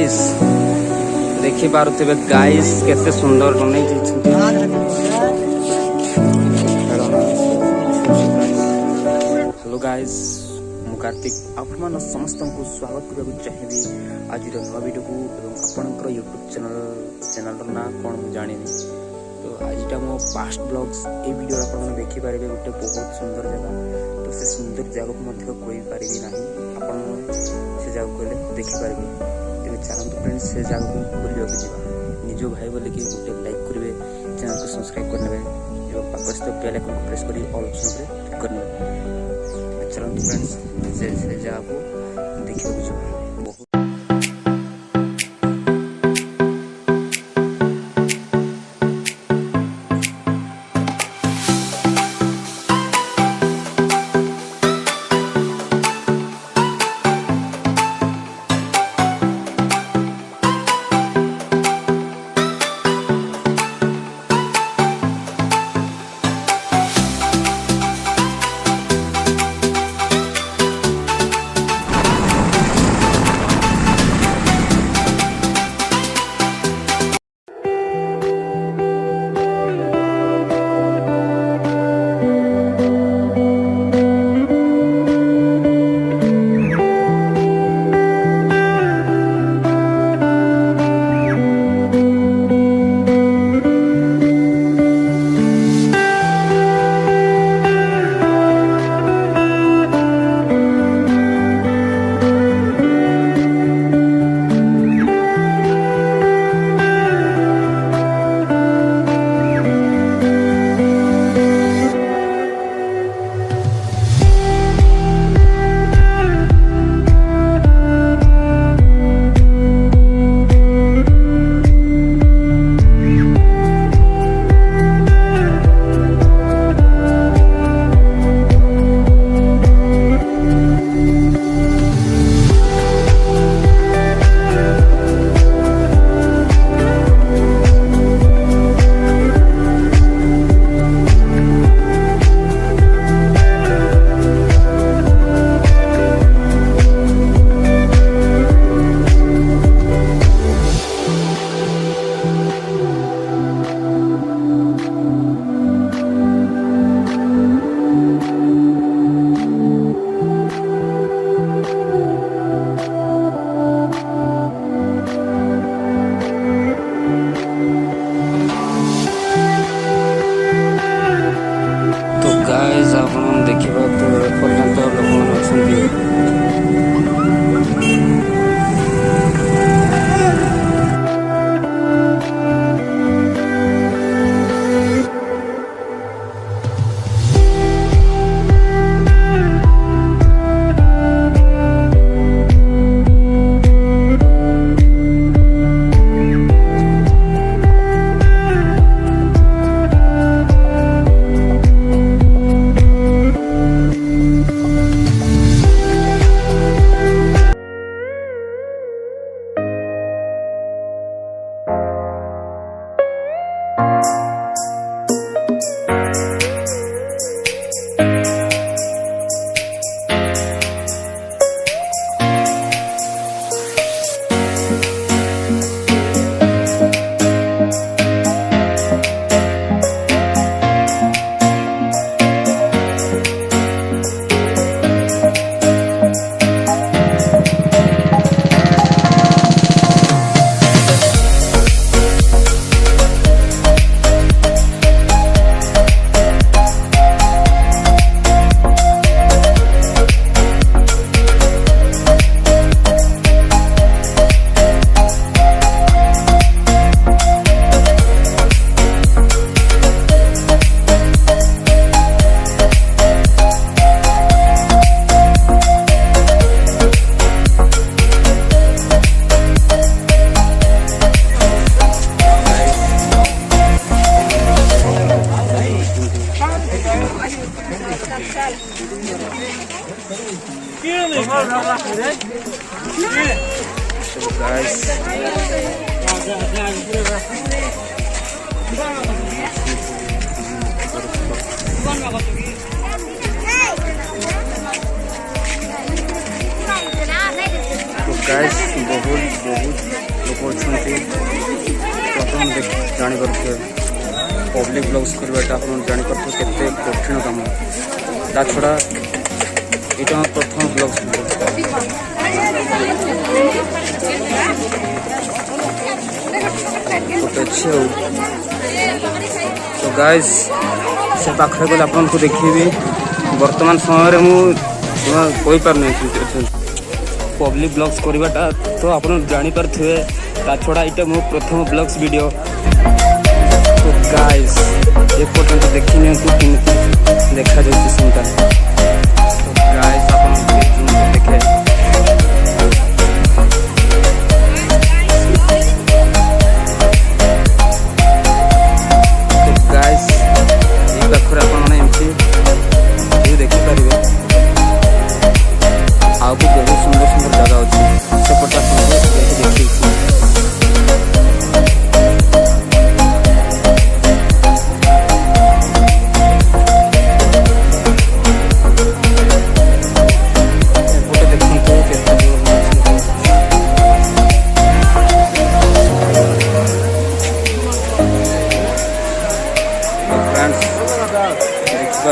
Guys देखि पारुथिबे guys केते सुंदर बनै छै। हेलो गाइस मु कार्तिक आपण समस्त को स्वागत करबा चाहिबी आज नवा वीडियो को एवं आपनकर यूट्यूब चैनल ना कोन मु जानिनी। तो आजटा मो पास्ट ब्लॉग्स ए वीडियो आपण देखि पारिबे गोटे बहुत सुंदर जगह। तो से सुंदर जगह को मध्य कोई पारिबी नाही, आपण से जगह को देखि पारिबे। तेरे चलंतु फ्रेंड्स से जगह को बुलियो के जीवा निज भाई बोले कि गोटे लाइक करिवे, चैनल को सब्सक्राइब करनेबे एवं पास तो बेल आइकन को प्रेस करी ऑल ऑप्शन पे क्लिक करनेबे। चलंतु फ्रेंड्स से जगह को देखियो के जीवा। गाइस बहुत बहुत लोक अच्छे तो आप जापर पब्लिक ब्लॉग्स करवाटा आप जापर केते कठिन काम ता छड़ा यहाँ प्रथम ब्लॉग्स अच्छे हो तो गाइस से पाखे गले आपको देखी वर्तमान समय मुझे पार पब्लिक ब्लॉग्स करवाटा तो आप जापर थे ता छड़ा ये मो प्रथम ब्लॉग्स वीडियो तो गाइस एपर्तंत देखी नि देखा सीनटा तो गाइस आप देखे तो गाइस ये पाखर आपमती व्यू देखिपारे आगे बहुत सुंदर सुंदर जगह अच्छी सेपटे आप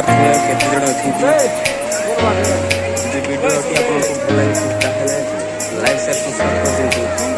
देखिए केते जन अच्छी वीडियो आपको भल लगे लाइक शेयर सब्सक्राइब कर दिखाँ।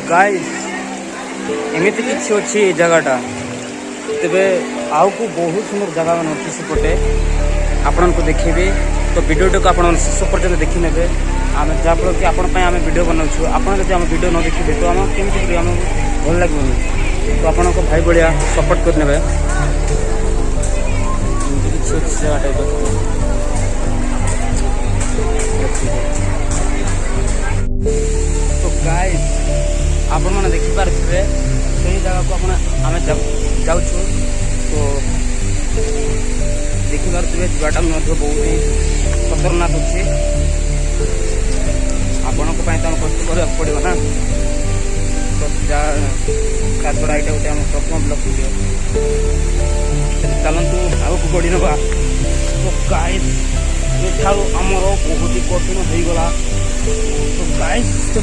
गाइस एमती किसी अच्छी जगहटा तेरे आउ को बहुत सुंदर जगह मान अच्छी सेपटे आपण को देखेबे। तो वीडियो को आप शेष पर्यटन देखी ने आम जहाँफल कि आपण आम वीडियो बनाऊँ आप आम वीडियो न देखिए तो आम केमी आम भल लगे तो आपण भाई भाया सपोर्ट करने जगह टाइप तो गाइस आपण मैंने देखिपारे से जगह को आम जाऊँ तो देखिपारे जाटा बहुत ही खतरनाक अच्छे आपण तो कष्ट करने पड़ो ना तो छड़ा यहाँ गोटे आम प्रथम ब्लक वीडियो चलतु आगे बढ़ी ना तो गाइस आमर बहुत ही कठिन हो गला तो गाइस तो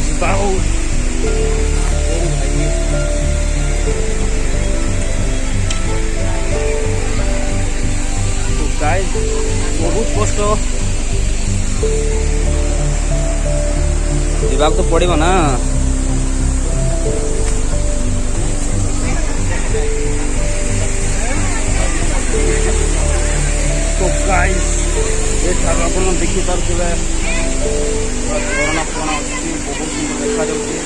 गाइस बहुत कष्ट जावाक तो पड़ेगा ना। तो गाइस ये आप देखिपे झरना फरना अच्छी बहुत सुंदर देखा जाऊँगी।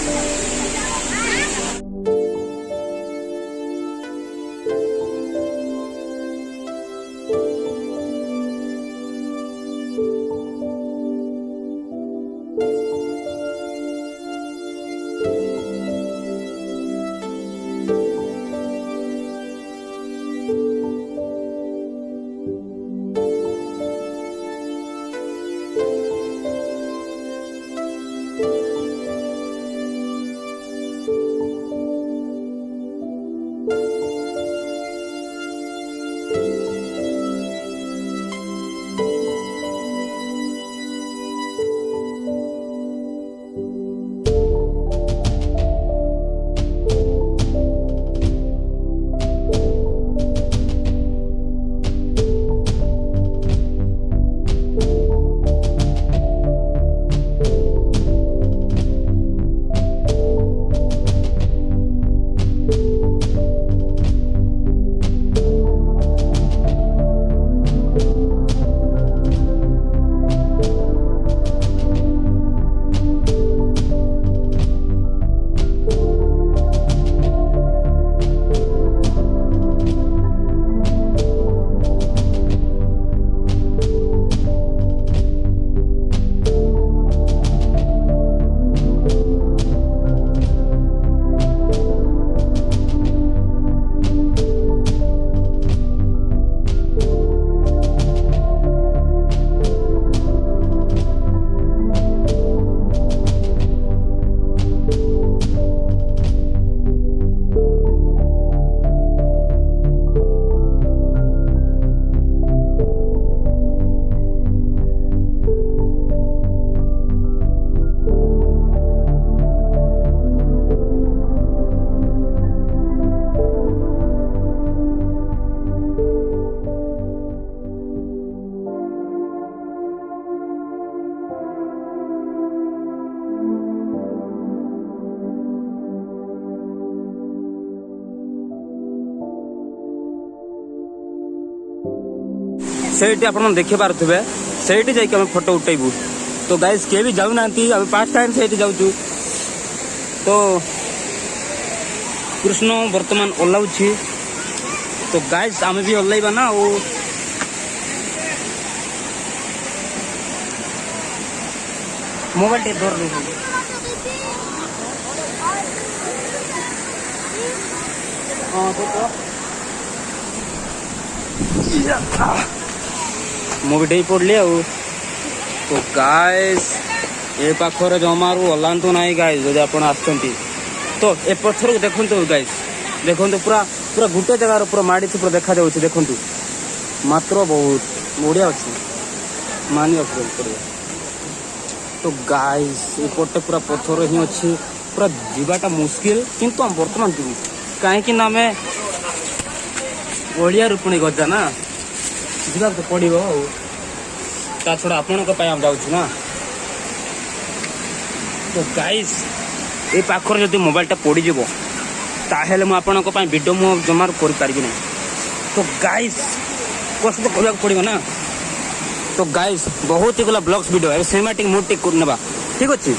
से आप देखी पारे से जाइए फोटो उठेबू। तो गाइस किए भी जाऊना आम 5 टाइम से जाऊँ तो कृष्ण वर्तमान ओह्लाऊ। तो गाइस आम भी ओह्लैबा ना मोबाइल टे धर लो मुझे पड़ली आ। तो गाइस ए पाखर जमारू ओलांतु ना गाइस जब आप तो ए पत्थर को देखो गाइस देखो पूरा पूरा गोटे जगार पूरा माड़ी पूरा देखा जाऊँ देखो मात्र बहुत बढ़िया अच्छे मानिया पड़े। तो गाइस एपटे पूरा पत्थर ही अच्छी पूरा जीवाटा मुस्किल किंतु हम बर्तमान जीवु कहीं आम ओडिया रूपणी गजा ना जीवा तो पड़ो ता छड़ा आपण जाऊँ ना। तो गाइस ए पाखर जदि मोबाइलटा पड़ीज ताहेले मु आपनको पाई वीडियो मु जमार कर पारिबि नै। तो गाइस कष्ट तो करबा पड़िबो ना। तो गाइस बहुत ही गला ब्लॉग्स वीडियो ए सिनेमैटिक मूड टिक करनेबा ठीक अछि।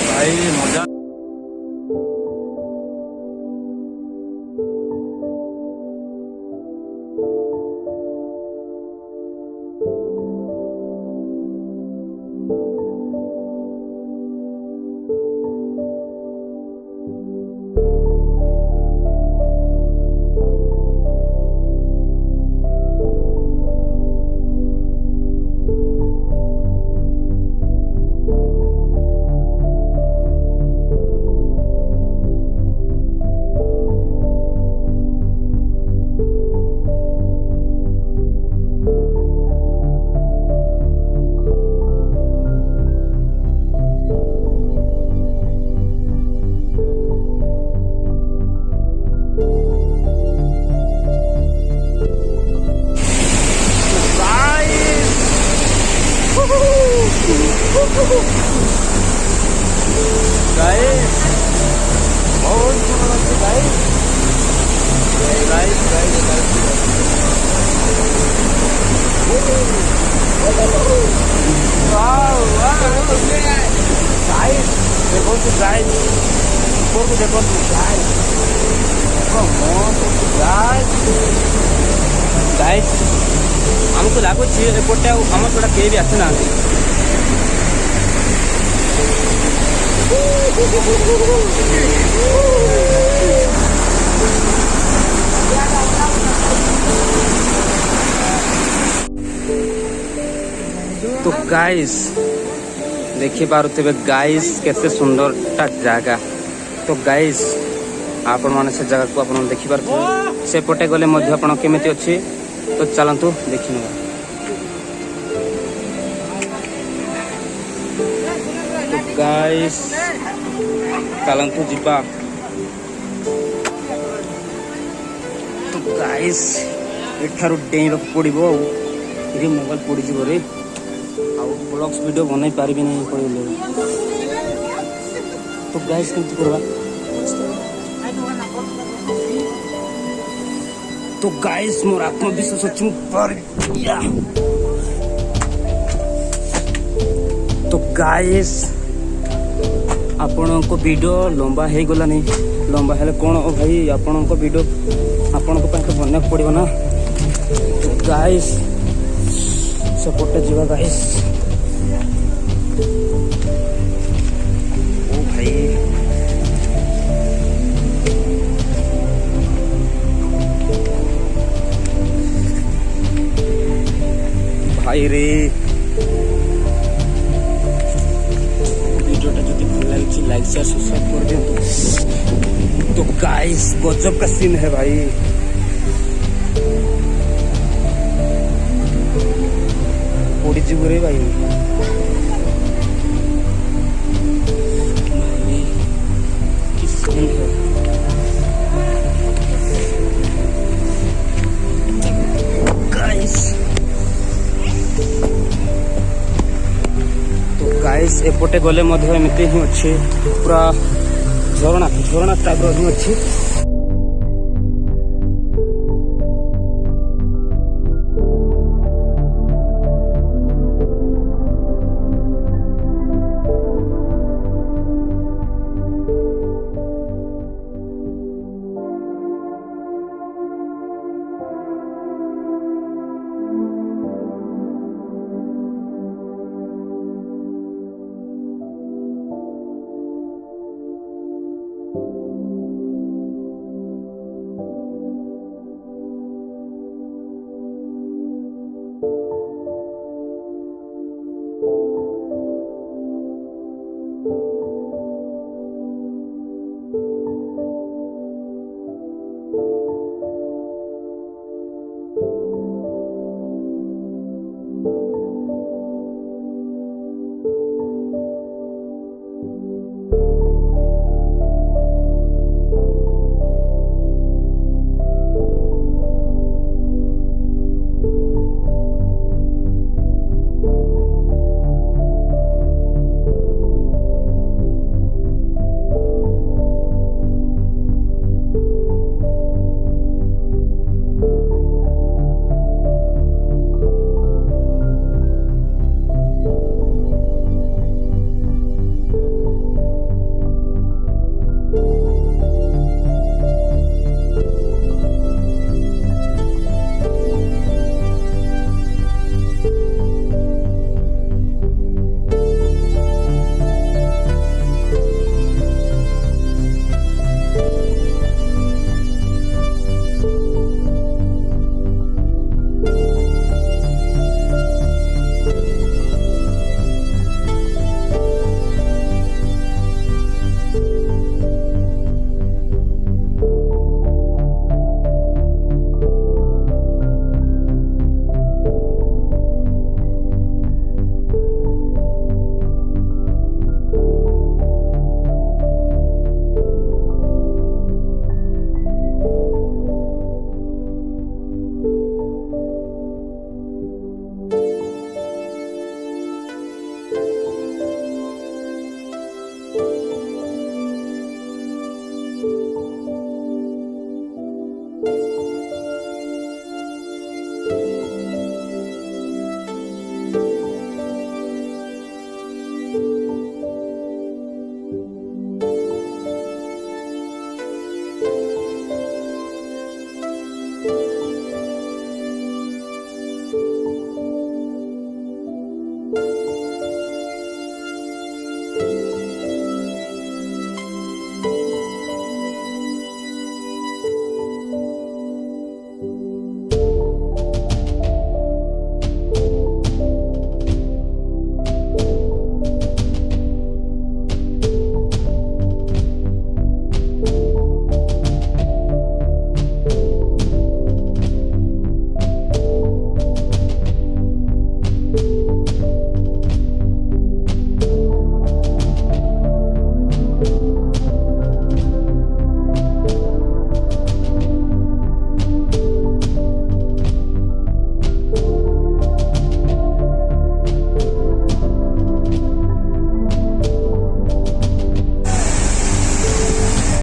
भाई मजा आमको लगुच एपटे आम थोड़ा किए भी आसी ना तो गाइस देखि पारुथिबे गाइस केते सुंदर टा जगह। तो गाइस आपण माने से जगह को आपण देखि पारुथिबे से पटे गले मध्य आपण केमिति अछि। तो चलंतु देखिनु। तो गाइस चलंतु जिबा। तो गाइस एठारु डेइरो पड़िबो इरे मोबाइल पड़ी जिवो रे आ ब्लॉग्स वीडियो बनाई पारिबे नै पड़िले। तो गाइस केमति करबा। तो गाइस मोर आत्मविश्वास अछि पर या। तो गाइस आपण को वीडियो लंबा हे गला नै लंबा हेले कोन ओ भाई आपण को वीडियो आपण को पाखे बनना पड़िबो ना। तो गाइस सपोर्ट जीवा गाइस। ओ भाई भाई रे वीडियोटा जो भल लगे लाइक शेयर सब्सक्राइब कर दियो। तो गाइस गजब का सीन है भाई। पड़ी जीव रे भाई। कि सीन है गाइस। तो गाइस एपटे गले मध्य एमती ही अच्छे पूरा झरणा झरणा टाइप हि अच्छी।